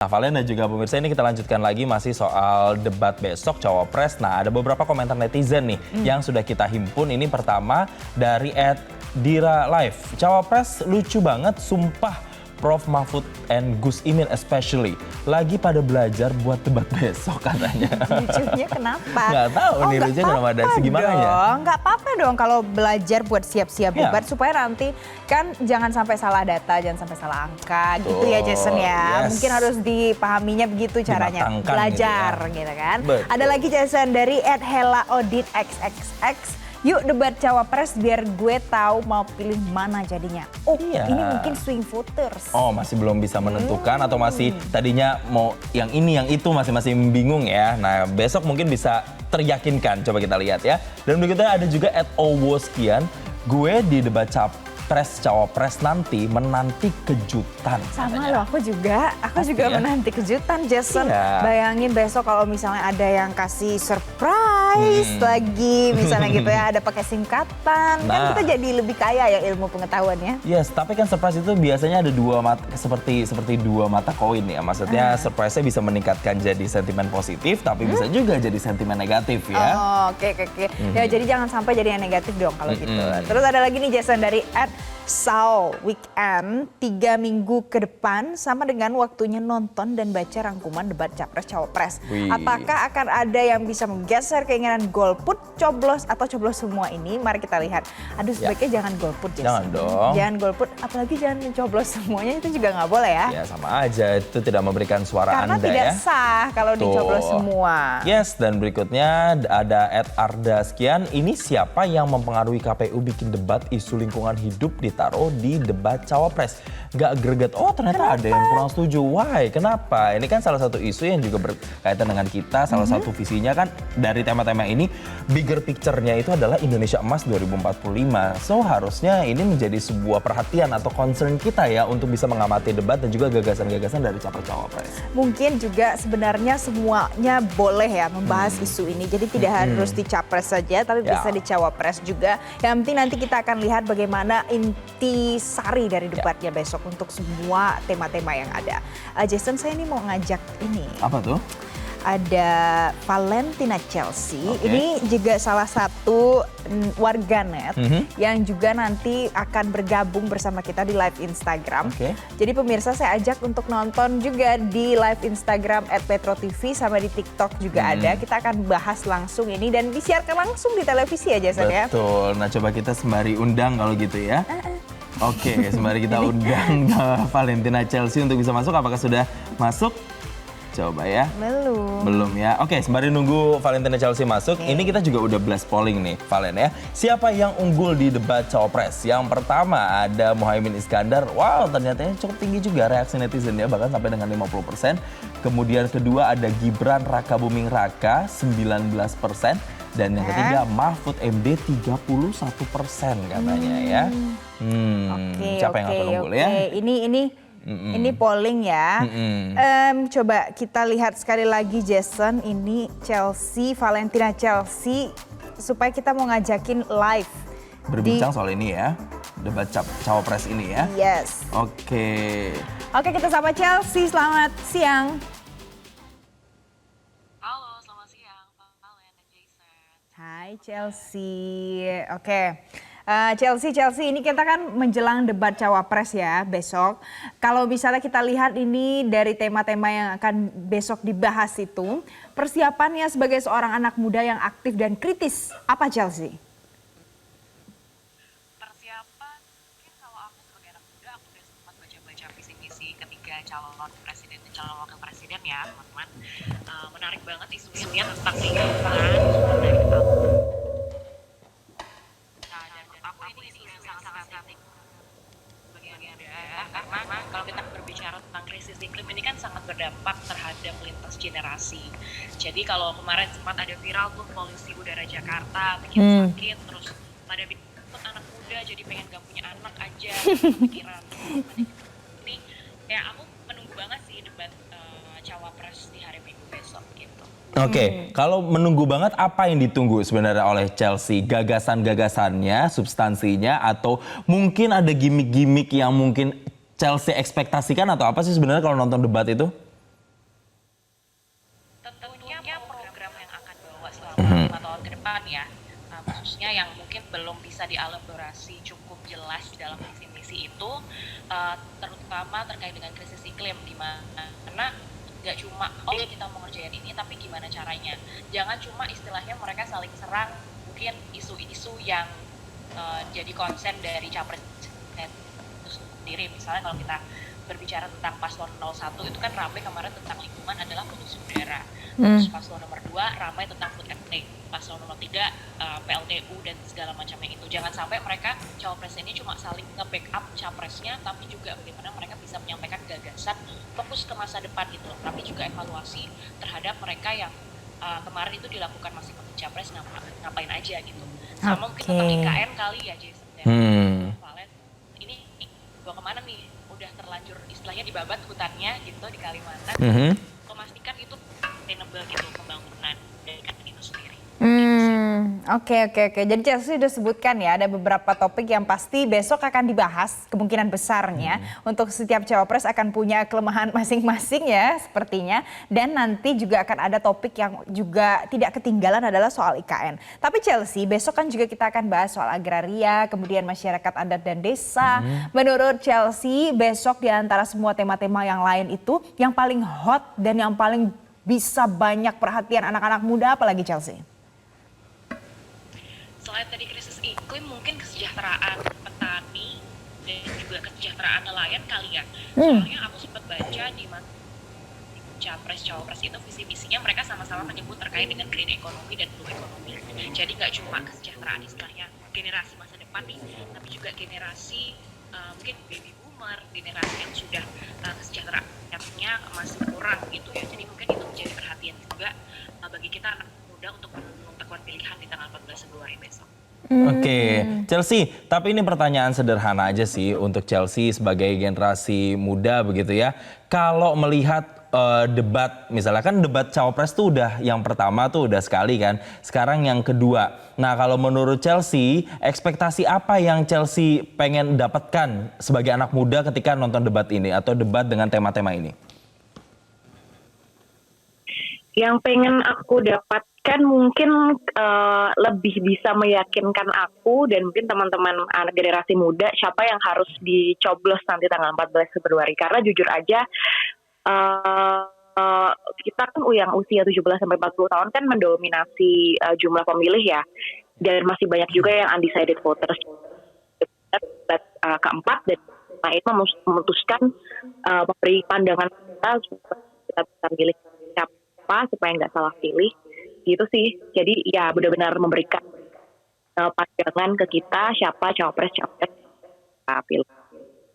Nah, Valen dan juga pemirsa, ini kita lanjutkan lagi masih soal debat besok Cawapres. Nah, ada beberapa komentar netizen nih yang sudah kita himpun. Ini pertama dari @Dira Live. Cawapres lucu banget, sumpah. Prof Mahfud and Gus Imin especially lagi pada belajar buat debat besok katanya. Lucunya kenapa? Nggak tahu nih lucunya kenapa ada segimana ya. Nggak apa-apa dong kalau belajar buat siap-siap debat supaya nanti kan jangan sampai salah data, jangan sampai salah angka gitu ya Jason ya. Yes. Mungkin harus dipahaminya begitu caranya. Dimatangkan Belajar gitu kan. Betul. Ada lagi Jason dari @hela_audit_xxx. Yuk debat Cawapres biar gue tahu mau pilih mana jadinya. Oh Iya. ini mungkin swing voters. Oh masih belum bisa menentukan atau masih tadinya mau yang ini yang itu masih bingung ya. Nah besok mungkin bisa teryakinkan, coba kita lihat ya. Dan berikutnya ada juga @owoskian. Gue di debat Cawapres nanti menanti kejutan. Sama katanya. loh, aku juga Pasti ya? menanti kejutan Jason. Iya. Bayangin besok kalau misalnya ada yang kasih surprise lagi, misalnya gitu ya, ada pakai singkatan, kan Nah. kita jadi lebih kaya ya ilmu pengetahuannya. Yes, tapi kan surprise itu biasanya ada dua mata, seperti dua mata koin ya. Maksudnya surprise-nya bisa meningkatkan jadi sentimen positif, tapi bisa juga jadi sentimen negatif ya. Oh, oke. Ya jadi jangan sampai jadi yang negatif dong kalau gitu. Terus ada lagi nih Jason dari @Sao Weekend, 3 minggu ke depan sama dengan waktunya nonton dan baca rangkuman debat Capres-Cawapres. Wih. Apakah akan ada yang bisa menggeser keinginan golput, coblos atau coblos semua ini? Mari kita lihat. Aduh sebaiknya jangan golput Jason. Jangan dong. Jangan golput, apalagi jangan mencoblos semuanya, itu juga nggak boleh ya. Ya sama aja, itu tidak memberikan suara Karena Anda tidak ya. sah kalau dicoblos Tuh. semua. Yes, dan berikutnya ada @ardaskian. Ini siapa yang mempengaruhi KPU bikin debat isu lingkungan hidup ditaruh di debat Cawapres? Nggak greget, oh ternyata ada yang kurang setuju. Why? Kenapa? Ini kan salah satu isu yang juga berkaitan dengan kita. Salah satu visinya kan dari tema-tema ini, bigger picture-nya itu adalah Indonesia Emas 2045. So harusnya ini menjadi sebuah perhatian atau concern kita ya untuk bisa mengamati debat dan juga gagasan-gagasan dari Capres-Cawapres. Mungkin juga sebenarnya semuanya boleh ya membahas isu ini. Jadi tidak harus di Capres saja, tapi Ya. bisa di Cawapres juga. Yang penting nanti kita akan lihat bagaimana inti sari dari debatnya besok untuk semua tema-tema yang ada. Jason, saya ini mau ngajak ini. Apa tuh? Ada Valentina Chelsea, Oke. ini juga salah satu warganet yang juga nanti akan bergabung bersama kita di live Instagram. Oke. Jadi pemirsa saya ajak untuk nonton juga di live Instagram @PetroTV sama di TikTok juga ada. Kita akan bahas langsung ini dan disiarkan langsung di televisi ya Jason ya. Betul. Nah coba kita sembari undang kalau gitu ya. Oke, sembari kita undang Valentina Chelsea untuk bisa masuk. Apakah sudah masuk? Coba ya. Belum ya. Oke, sembari nunggu Valentina Chelsea masuk, ini kita juga udah blast polling nih, Valen ya. Siapa yang unggul di debat Cawapres? Yang pertama ada Muhaimin Iskandar. Wow, ternyata cukup tinggi juga reaksi netizen ya, bahkan sampai dengan 50%. Kemudian kedua ada Gibran Rakabuming Raka, 19%. Dan yang ketiga Mahfud MD 31% katanya ya. Siapa yang akan unggul ya? Ini polling ya. Coba kita lihat sekali lagi Jason, ini Valentina Chelsea, supaya kita mau ngajakin live. Berbincang soal ini ya, debat Cawapres ini ya. Yes. Oke. Oke, kita sama Chelsea, selamat siang. Halo, selamat siang, Pak Valen dan Jason. Hai Chelsea, oke. Chelsea, ini kita kan menjelang debat Cawapres ya besok. Kalau misalnya kita lihat ini dari tema-tema yang akan besok dibahas itu, persiapannya sebagai seorang anak muda yang aktif dan kritis, apa Chelsea? Persiapan, mungkin kalau aku sebagai anak muda, aku udah sempat baca-baca visi misi ketiga calon presiden dan calon wakil presiden ya, teman-teman. Menarik banget isunya tentang lingkungan, dari aku. Nah, dan menurut aku ini isu yang sangat-sangat penting bagi anak muda, karena kalau kita berbicara tentang krisis iklim ini kan sangat berdampak terhadap lintas generasi. Jadi kalau kemarin sempat ada viral tuh polusi udara Jakarta bikin sakit, terus pada ikut anak muda jadi pengen gak punya anak aja, pikiran. Ini kayak aku menunggu banget sih debat Cawapres di hari Minggu besok gitu. Oke, kalau menunggu banget apa yang ditunggu sebenarnya oleh Chelsea? Gagasan-gagasannya, substansinya, atau mungkin ada gimmick-gimmick yang mungkin Chelsea ekspektasikan atau apa sih sebenarnya kalau nonton debat itu? ya, khususnya yang mungkin belum bisa dielaborasi cukup jelas di dalam visi misi itu, terutama terkait dengan krisis iklim, di mana nggak cuma oh ya kita mau ngerjain ini tapi gimana caranya, jangan cuma istilahnya mereka saling serang mungkin isu-isu yang jadi konsen dari capres itu sendiri. Misalnya kalau kita berbicara tentang paslon 01 itu kan ramai kemarin tentang lingkungan adalah polusi udara. Terus paslon nomor 2 ramai tentang food and take. Paslon nomor 3 PLTU dan segala macamnya itu. Jangan sampai mereka cawapres ini cuma saling nge-backup capresnya, tapi juga bagaimana mereka bisa menyampaikan gagasan fokus ke masa depan gitu. Tapi juga evaluasi terhadap mereka yang kemarin itu dilakukan masing-masing capres ngapain aja gitu. Sama mungkin tentang IKN kali ya Jason dan Valen. Ini bawa kemana nih? Udah terlanjur istilahnya dibabat hutannya gitu di Kalimantan. Memastikan itu sustainable gitu pembangunan dari kan itu sendiri. Oke. Jadi Chelsea sudah sebutkan ya ada beberapa topik yang pasti besok akan dibahas kemungkinan besarnya untuk setiap cawapres akan punya kelemahan masing-masing ya sepertinya, dan nanti juga akan ada topik yang juga tidak ketinggalan adalah soal IKN. Tapi Chelsea besok kan juga kita akan bahas soal agraria, kemudian masyarakat adat dan desa. Menurut Chelsea besok di antara semua tema-tema yang lain itu yang paling hot dan yang paling bisa banyak perhatian anak-anak muda apalagi Chelsea? Selain tadi krisis iklim, mungkin kesejahteraan petani dan juga kesejahteraan nelayan kali ya. Soalnya aku sempat baca di Capres-Cawapres itu visi misinya mereka sama-sama menyebut terkait dengan green economy dan blue economy. Jadi nggak cuma kesejahteraan istilahnya generasi masa depan nih, tapi juga generasi mungkin baby boomer, generasi yang sudah kesejahteraannya masih kurang gitu ya. Jadi mungkin itu menjadi perhatian juga bagi kita anak muda untuk menentukan pilihan di tanggal 14 Februari besok. Oke, Chelsea, tapi ini pertanyaan sederhana aja sih untuk Chelsea sebagai generasi muda begitu ya. Kalau melihat debat, misalnya kan debat cawapres tuh udah yang pertama tuh udah sekali kan, sekarang yang kedua. Nah kalau menurut Chelsea, ekspektasi apa yang Chelsea pengen dapatkan sebagai anak muda ketika nonton debat ini atau debat dengan tema-tema ini? Yang pengen aku dapatkan mungkin lebih bisa meyakinkan aku dan mungkin teman-teman anak generasi muda siapa yang harus dicoblos nanti tanggal 14 Februari. Karena jujur aja kita kan yang usia 17-40 tahun kan mendominasi jumlah pemilih ya. Dan masih banyak juga yang undecided voters. Keempat dan itu memutuskan memberi pandangan kita bisa pilih siapa supaya nggak salah pilih gitu sih. Jadi ya benar-benar memberikan pandangan ke kita siapa cawapres pilih.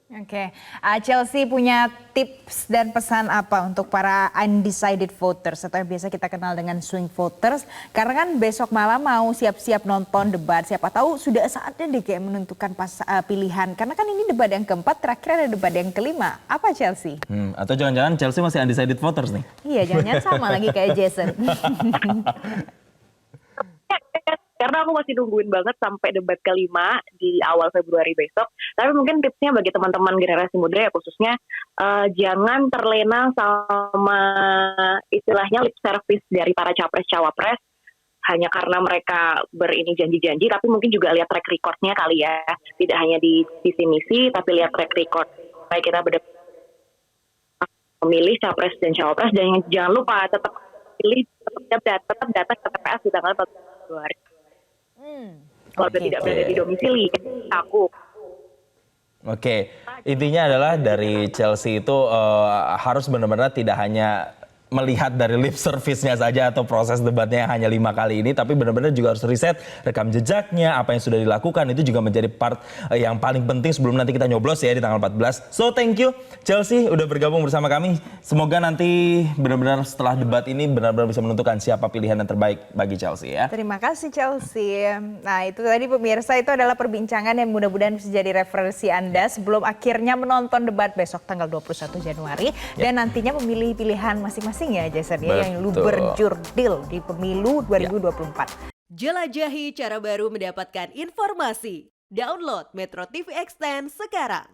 Oke, Chelsea punya tips dan pesan apa untuk para undecided voters atau yang biasa kita kenal dengan swing voters? Karena kan besok malam mau siap-siap nonton debat, siapa tahu sudah saatnya deh kayak menentukan pilihan. Karena kan ini debat yang keempat, terakhir ada debat yang kelima. Apa Chelsea? Atau jangan-jangan Chelsea masih undecided voters nih? Iya, jangan-jangan sama lagi kayak Jason. Karena aku masih nungguin banget sampai debat kelima di awal Februari besok. Tapi mungkin tipsnya bagi teman-teman generasi muda ya khususnya jangan terlena sama istilahnya lip service dari para capres-cawapres hanya karena mereka berini janji-janji, tapi mungkin juga lihat track recordnya kali ya. Tidak hanya di visi misi, tapi lihat track record. Supaya kita memilih capres dan cawapres, dan jangan lupa tetap pilih, tetap datang ke TPS di tanggal 14 Februari. Kalau tidak berada di domisili, aku. Oke, intinya adalah dari Chelsea itu harus benar-benar tidak hanya melihat dari lip service-nya saja atau proses debatnya yang hanya 5 kali ini, tapi benar-benar juga harus riset rekam jejaknya, apa yang sudah dilakukan, itu juga menjadi part yang paling penting sebelum nanti kita nyoblos ya di tanggal 14. So thank you Chelsea udah bergabung bersama kami. Semoga nanti benar-benar setelah debat ini benar-benar bisa menentukan siapa pilihan yang terbaik bagi Chelsea ya. Terima kasih Chelsea. Nah itu tadi pemirsa, itu adalah perbincangan yang mudah-mudahan bisa jadi referensi Anda sebelum akhirnya menonton debat besok tanggal 21 Januari. Dan nantinya memilih pilihan masing-masing ya Jason ya, yang luber jurdil di pemilu 2024. Jelajahi cara baru mendapatkan informasi. Download Metro TV Extend sekarang.